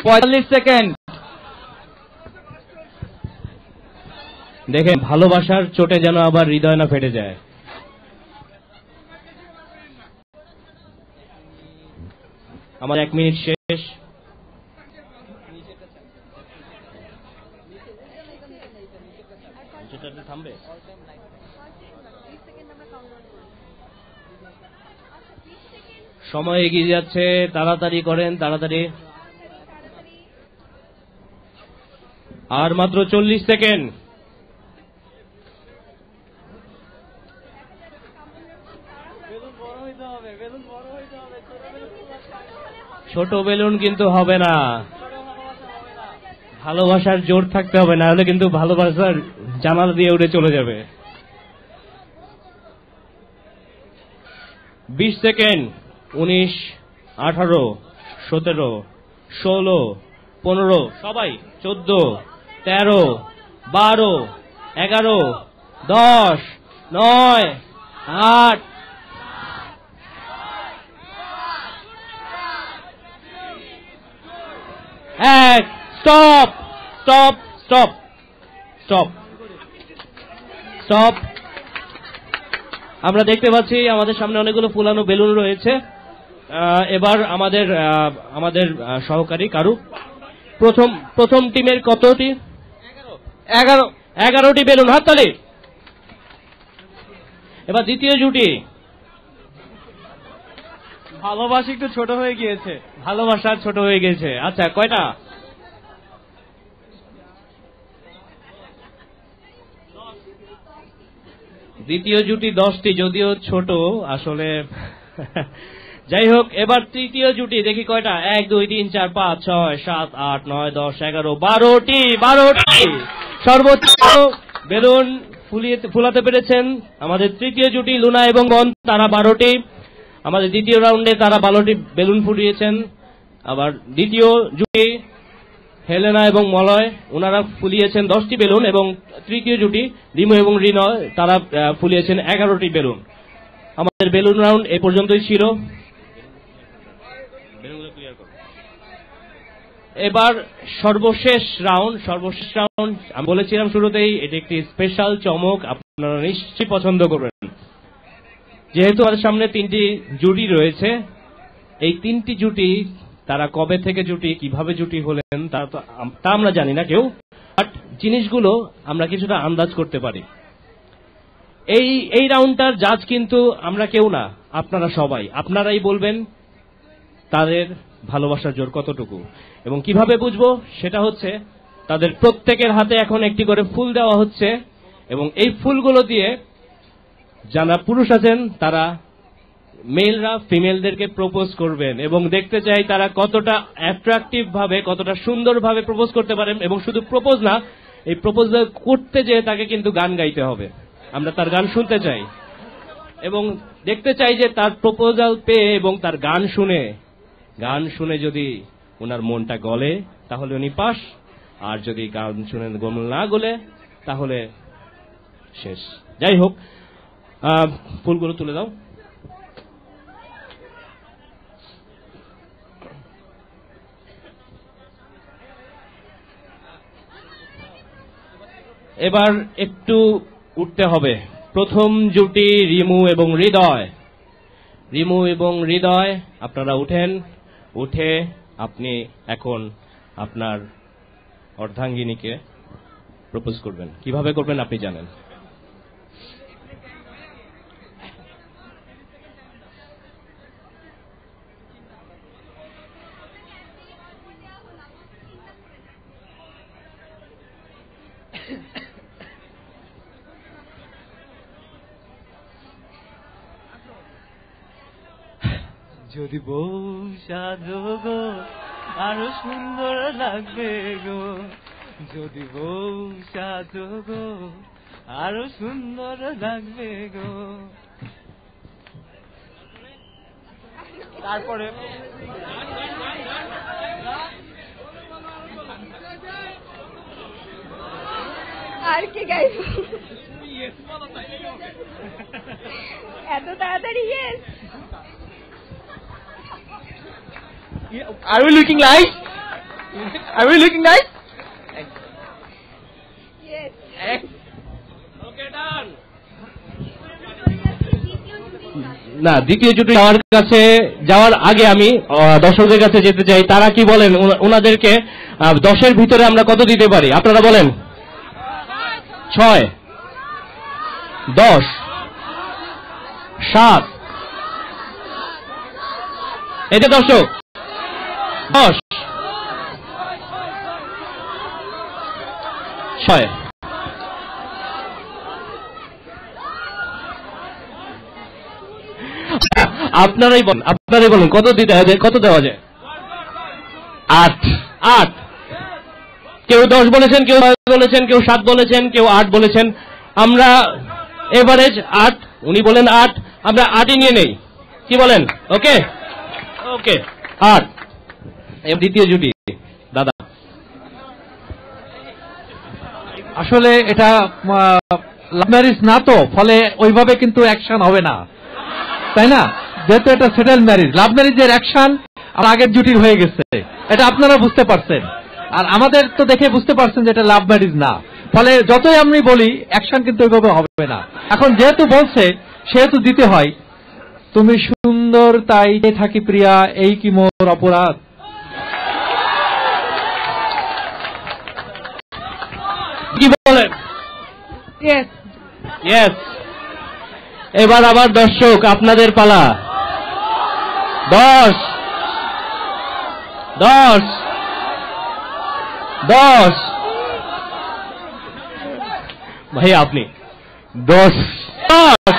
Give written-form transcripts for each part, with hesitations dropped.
45 second. দেখেন ভালোবাসার চোটে যেন আবার হৃদয় না ফেটে যায়। আমার 1 মিনিট শেষ। থামবে, সময় এগিয়ে যাচ্ছে, তাড়াতাড়ি করেন, তাড়াতাড়ি। আর মাত্র 40 সেকেন্ড। ছোট বেলুন কিন্তু হবে না, ভালোবাসার জোর থাকতে হবে, না হলে কিন্তু ভালোবাসার জানালা দিয়ে উড়ে চলে যাবে। 20 সেকেন্ড। 19, 18, 17, 16, 15, সবাই 14, 13, 12, 11, 10, 9, 8, stop stop stop stop stop. আমরা দেখতে পাচ্ছি আমাদের সামনে অনেকগুলো ফুলানো বেলুন রয়েছে। এবার আমাদের সহকারী কারু প্রথম টিমের কতটি? 11টি বেলুন, হাততালি। এবার দ্বিতীয় জুটি। ভালোবাসা একটু ছোট হয়ে গিয়েছে, ভালোবাসা ছোট হয়ে গেছে। আচ্ছা, কয়টা? দ্বিতীয় জুটি 10টি, যদিও ছোট আসলে। যাই হোক, এবার তৃতীয় জুটি দেখি কয়টা? 1, 2, 3, 4, 5, 6, 7, 8, 9, 10, 11, 12টি। সর্বোচ্চ বেলুন ফুলাতে পেরেছেন আমাদের তৃতীয় জুটি লুনা এবং মন, তারা 12টি। আমাদের দ্বিতীয় রাউন্ডে তারা 12টি বেলুন ফুলিয়েছেন। আবার দ্বিতীয় জুটি হেলেনা এবং মলয়, ওনারা ফুলিয়েছেন 10টি বেলুন, এবং তৃতীয় জুটি রিমু এবং রিনয়, তারা ফুলিয়েছেন 11টি বেলুন। আমাদের বেলুন রাউন্ড এ পর্যন্তই ছিল। এবার সর্বশেষ রাউন্ড। আমি বলেছিলাম শুরুতেই, এটি একটি স্পেশাল চমক, আপনারা নিশ্চয়ই পছন্দ করবেন। যেহেতু আমাদের সামনে 3টি জুটি রয়েছে, এই 3টি জুটি তারা কবে থেকে জুটি, কিভাবে জুটি হলেন তা আমরা জানি না কেউ, বাট জিনিসগুলো আমরা কিছুটা আন্দাজ করতে পারি। এই রাউন্ডটার জাজ কিন্তু আমরা কেউ না, আপনারা সবাই। আপনারাই বলবেন তাদের ভালোবাসার জোর কতটুকু, এবং কিভাবে বুঝবো সেটা হচ্ছে তাদের প্রত্যেকের হাতে এখন একটি করে ফুল দেওয়া হচ্ছে, এবং এই ফুলগুলো দিয়ে যারা পুরুষ আছেন তারা মেলরা ফিমেলদেরকে প্রপোজ করবেন, এবং দেখতে চাই তারা কতটা অ্যাট্রাকটিভ ভাবে, কতটা সুন্দরভাবে প্রপোজ করতে পারেন। এবং শুধু প্রপোজ না, এই প্রপোজ করতে যেয়ে তাকে কিন্তু গান গাইতে হবে, আমরা তার গান শুনতে চাই, এবং দেখতে চাই যে তার প্রপোজাল পেয়ে এবং তার গান শুনে যদি ওনার মনটা গলে তাহলে উনি পাস, আর যদি গান শুনে না গলে তাহলে শেষ। যাই হোক, ফুলগুলো তুলে দাও। এবার একটু উঠতে হবে। প্রথম জুটি রিমু এবং হৃদয়, আপনারা উঠেন। উঠে আপনি এখন আপনার অর্ধাঙ্গিনীকে প্রপোজ করবেন। কিভাবে করবেন আপনি জানেন। যদি বউ সাজো গো আরো সুন্দর লাগবে গো, যদি বউ সাজো গো আরো সুন্দর লাগবে গো। তারপরে আর কি গাইব? এত তাড়াতাড়ি yes. Are we looking nice? Are we looking nice? Yes. ওকে ডান। না, দ্বিতীয় জুটি যাওয়ার কাছে যাওয়ার আগে আমি দর্শকদের কাছে যেতে চাই, তারা কি বলেন ওনাদেরকে 10-এর ভিতরে আমরা কত দিতে পারি? আপনারা বলেন। 6, 10, 7, এই যে দর্শক 10, 6, আপনারাই বলেন কত দিতে হবে, কত দেওয়া যায়? 8। কেউ 10 বলেছেন, কেউ 9 বলেছেন, কেউ 7 বলেছেন, কেউ 8 বলেছেন। আমরা এভারেজ 8, উনি বলেন 8, আমরা 8ই নিয়ে নেই। কি বলেন? ওকে ওকে 8। দ্বিতীয় জুটি দাদা। আসলে এটা লাভ ম্যারেজ না, তো ফলে ওইভাবে কিন্তু অ্যাকশন হবে না, তাই না? যেহেতু এটা সেটেল ম্যারেজ, লাভ ম্যারেজের অ্যাকশন আমার আগের জুটির হয়ে গেছে, এটা আপনারা বুঝতে পারছেন। আর আমাদের তো দেখে বুঝতে পারছেন যে এটা লাভ ম্যারেজ না, ফলে যতই আমি বলি অ্যাকশন কিন্তু ওইভাবে হবে না। এখন যেহেতু বলছে সেহেতু দিতে হয়। তুমি সুন্দর তাই থাকি প্রিয়া, এই কি মোর অপরাধ। কি বলেন? Yes. ইয়েস। এবার আবার দর্শক আপনাদের পালা। 10, 10, 10 ভাই আপনি 10, 10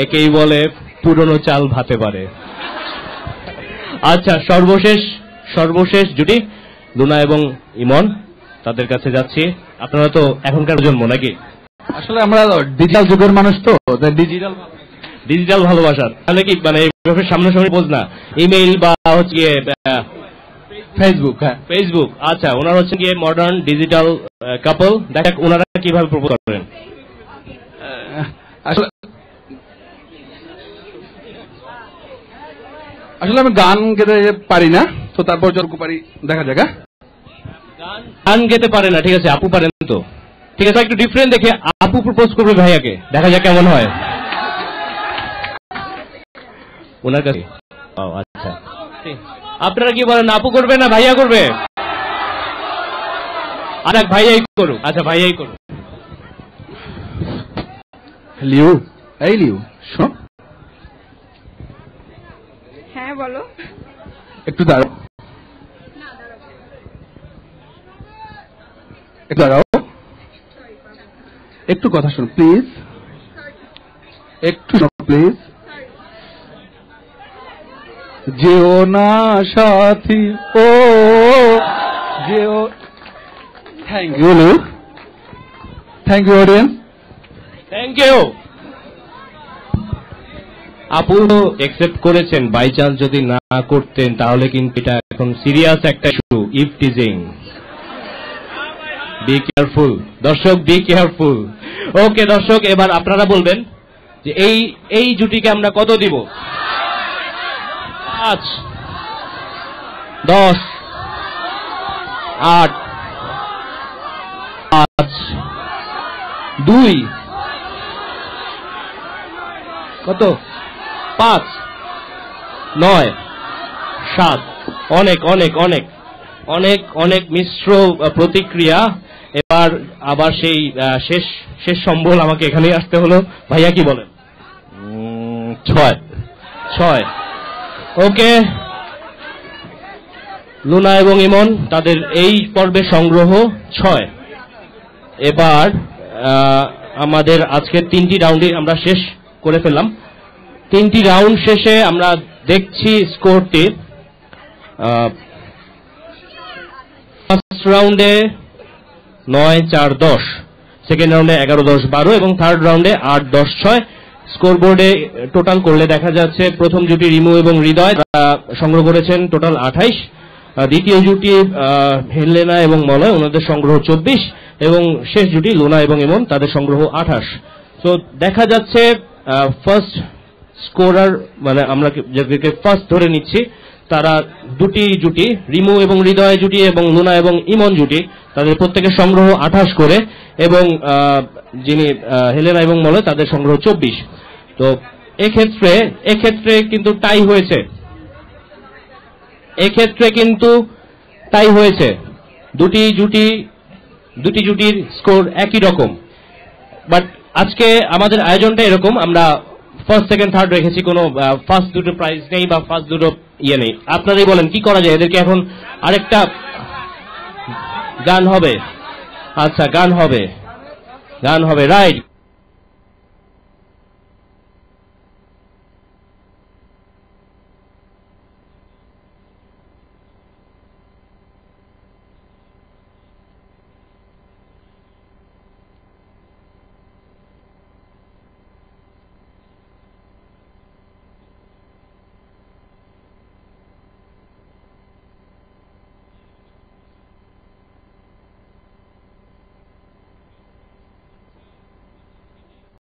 একেই বলে পুরনো চাল ভাতে পারে। আচ্ছা, সর্বশেষ জুটি লুনা এবং ইমন, তাদের কাছে যাচ্ছি। আপনারা তো এখনকার জন্ম নাকি? আসলে আমরা ডিজিটাল যুগের মানুষ, তো ডিজিটাল ভালোবাসার তাহলে কি মানে সামনাসামনি বোঝ না, ইমেইল বা হচ্ছে ফেসবুক। হ্যাঁ, ফেসবুক। আচ্ছা, ওনারা হচ্ছে গিয়ে মডার্ন ডিজিটাল কাপল। দেখ ওনারা কিভাবে প্রপোজ করেন। আসলে আমি গান গেতে পারি না, তো তারপর যতটুকু পারি দেখা যাক। গান গেতে পারে না, ঠিক আছে, আপু পারেন তো, ঠিক আছে, একটু ডিফারেন্ট দেখে আপু প্রপোজ করবে ভাইয়াকে, দেখা যাক কেমন হয় ওনার কাছে। আচ্ছা, আপনারা কি বলেন, আপু করবে না ভাইয়া করবে? আর এক ভাইয়াই করুক। আচ্ছা, ভাইয়াই করুক। লিউ, এই লিউ শোন। হ্যাঁ বলো। একটু দাঁড়াও, একটু কথা শোনো প্লিজ, একটু প্লিজ। যেও না সাথী ও যেও। থ্যাংক ইউ লিউ, thank you audience, thank you. আপু একসেপ্ট করেছেন, বাই চান্স যদি না করতেন তাহলে কিন্তু এটা এখন সিরিয়াস একটা ইস্যু, ইফটিজিং। বি কেয়ারফুল দর্শক, বি কেয়ারফুল। ওকে দর্শক, এবার আপনারা বলবেন যে এই জুটিকে আমরা কত দিব? 5, 10, 8, 5, 2, কত? 5, 9, 7। অনেক অনেক অনেক অনেক অনেক মিশ্র প্রতিক্রিয়া। এবার আবার সেই শেষ সম্বল আমাকে এখানেই আসতে হলো। ভাইয়া কি বলেন? 6। ওকে, লুনা এবং ইমন তাদের এই পর্বে সংগ্রহ 6। এবার আমাদের আজকের 3টি রাউন্ডে আমরা শেষ করে ফেললাম। 3টি রাউন্ড শেষে আমরা দেখছি স্কোরটি। ফার্স্ট রাউন্ডে 9, 4, 10, সেকেন্ড রাউন্ডে 11, 10, 12 এবং থার্ড রাউন্ডে 8, 10, 6। স্কোর বোর্ডে টোটাল করলে দেখা যাচ্ছে প্রথম জুটি রিমু এবং হৃদয় সংগ্রহ করেছেন টোটাল 28, দ্বিতীয় জুটি হেলেনা এবং মলয়, ওনাদের সংগ্রহ 24, এবং শেষ জুটি লুনা এবং ইমন, তাদের সংগ্রহ 28। তো দেখা যাচ্ছে ফার্স্ট স্কোরার, মানে আমরা যাদেরকে ফার্স্ট ধরে নিচ্ছি, তারা দুটি জুটি, রিমু এবং হৃদয় জুটি এবং লুনা এবং ইমন জুটি, তাদের প্রত্যেকের সংগ্রহ 28 করে, এবং যিনি হেলেনা এবং মলয়, তাদের সংগ্রহ 24। তো এক্ষেত্রে কিন্তু টাই হয়েছে, দুটি জুটির স্কোর একই রকম। বাট আজকে আমাদের আয়োজনটা এরকম, আমরা ফার্স্ট সেকেন্ড থার্ড রেখেছি, কোনো ফার্স্ট দুটো প্রাইজ নেই বা ফার্স্ট দুটো ইয়ে নেই। আপনারাই বলেন কি করা যায়। এদেরকে এখন আরেকটা গান হবে, আচ্ছা গান হবে, রাইট।